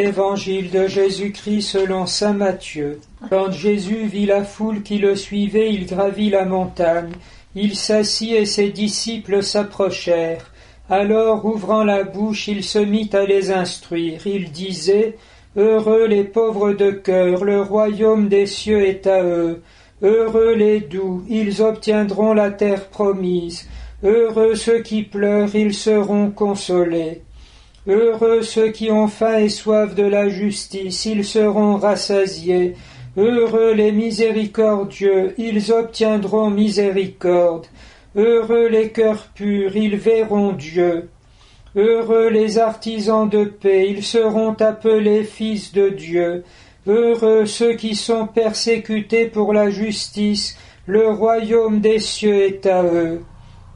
Évangile de Jésus-Christ selon saint Matthieu. Quand Jésus vit la foule qui le suivait, il gravit la montagne. Il s'assit et ses disciples s'approchèrent. Alors, ouvrant la bouche, il se mit à les instruire. Il disait : Heureux les pauvres de cœur, le royaume des cieux est à eux. Heureux les doux, ils obtiendront la terre promise. Heureux ceux qui pleurent, ils seront consolés. Heureux ceux qui ont faim et soif de la justice, ils seront rassasiés. Heureux les miséricordieux, ils obtiendront miséricorde. Heureux les cœurs purs, ils verront Dieu. Heureux les artisans de paix, ils seront appelés fils de Dieu. Heureux ceux qui sont persécutés pour la justice, le royaume des cieux est à eux.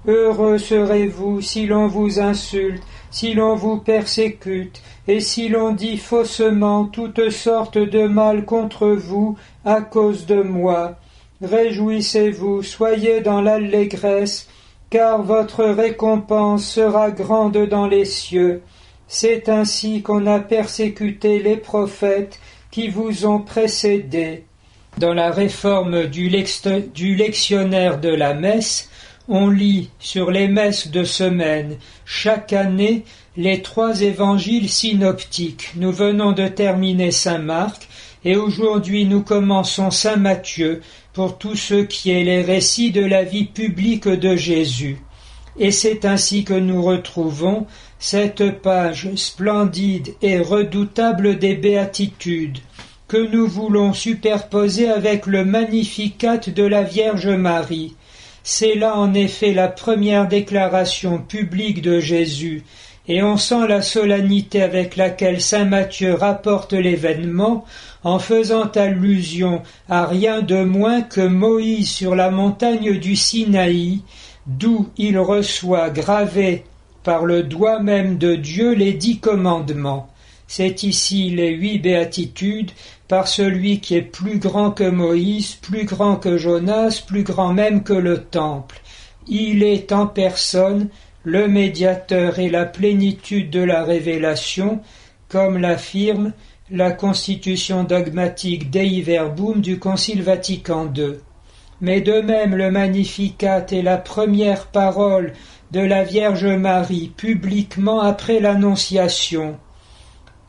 Heureux serez-vous si l'on vous insulte, si l'on vous persécute, et si l'on dit faussement toutes sortes de mal contre vous à cause de moi. Réjouissez-vous, soyez dans l'allégresse, car votre récompense sera grande dans les cieux. C'est ainsi qu'on a persécuté les prophètes qui vous ont précédés. Dans la réforme du lectionnaire de la messe, on lit sur les messes de semaine, chaque année, les 3 évangiles synoptiques. Nous venons de terminer saint Marc, et aujourd'hui nous commençons saint Matthieu, pour tout ce qui est les récits de la vie publique de Jésus. Et c'est ainsi que nous retrouvons cette page splendide et redoutable des béatitudes, que nous voulons superposer avec le Magnificat de la Vierge Marie. C'est là en effet la première déclaration publique de Jésus, et on sent la solennité avec laquelle saint Matthieu rapporte l'événement, en faisant allusion à rien de moins que Moïse sur la montagne du Sinaï, d'où il reçoit gravés par le doigt même de Dieu les 10 commandements. C'est ici les 8 béatitudes, par celui qui est plus grand que Moïse, plus grand que Jonas, plus grand même que le temple. Il est en personne le médiateur et la plénitude de la révélation, comme l'affirme la constitution dogmatique Dei Verbum du Concile Vatican II. Mais de même le Magnificat est la première parole de la Vierge Marie publiquement après l'Annonciation.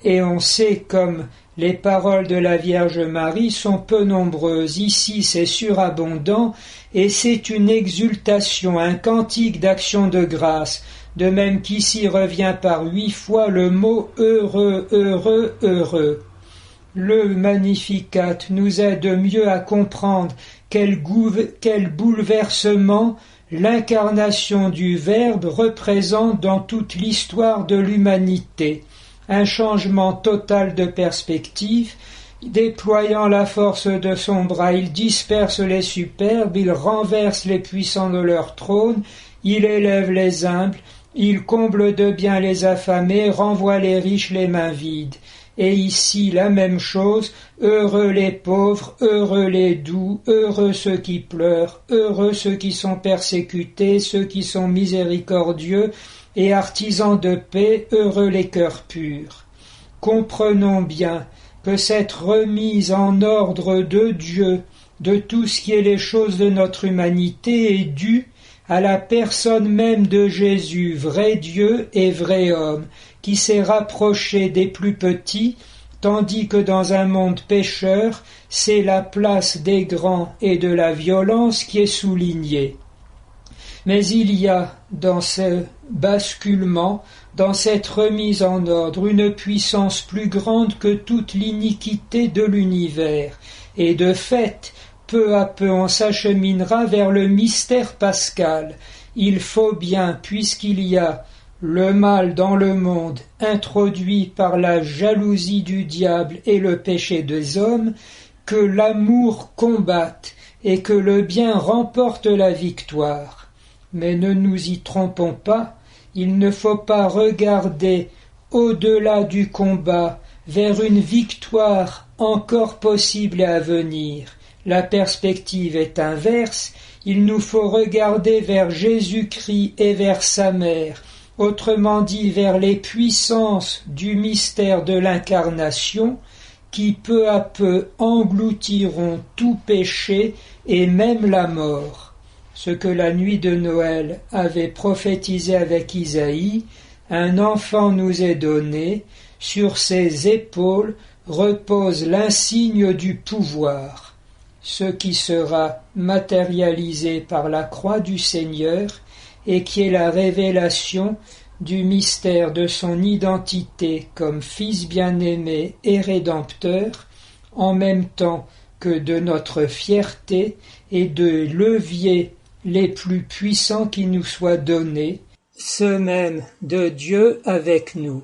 Et on sait comme les paroles de la Vierge Marie sont peu nombreuses. Ici c'est surabondant et c'est une exultation, un cantique d'action de grâce, de même qu'ici revient par 8 fois le mot heureux, heureux, heureux. Le Magnificat nous aide mieux à comprendre quel bouleversement l'incarnation du Verbe représente dans toute l'histoire de l'humanité. Un changement total de perspective. Déployant la force de son bras, il disperse les superbes, il renverse les puissants de leur trône, il élève les humbles, il comble de bien les affamés, renvoie les riches les mains vides. Et ici la même chose, heureux les pauvres, heureux les doux, heureux ceux qui pleurent, heureux ceux qui sont persécutés, ceux qui sont miséricordieux, et artisans de paix, heureux les cœurs purs. Comprenons bien que cette remise en ordre de Dieu, de tout ce qui est les choses de notre humanité, est due à la personne même de Jésus, vrai Dieu et vrai homme, qui s'est rapproché des plus petits, tandis que dans un monde pécheur, c'est la place des grands et de la violence qui est soulignée. Mais il y a dans ce basculement, dans cette remise en ordre, une puissance plus grande que toute l'iniquité de l'univers, et de fait, peu à peu on s'acheminera vers le mystère pascal. Il faut bien, puisqu'il y a le mal dans le monde, introduit par la jalousie du diable et le péché des hommes, que l'amour combatte et que le bien remporte la victoire. Mais ne nous y trompons pas, il ne faut pas regarder au-delà du combat vers une victoire encore possible et à venir. La perspective est inverse, il nous faut regarder vers Jésus-Christ et vers sa mère, autrement dit vers les puissances du mystère de l'incarnation, qui peu à peu engloutiront tout péché et même la mort. Ce que la nuit de Noël avait prophétisé avec Isaïe, un enfant nous est donné, sur ses épaules repose l'insigne du pouvoir, ce qui sera matérialisé par la croix du Seigneur et qui est la révélation du mystère de son identité comme Fils bien-aimé et Rédempteur, en même temps que de notre fierté et de leviers les plus puissants qui nous soient donnés, ceux même de Dieu avec nous.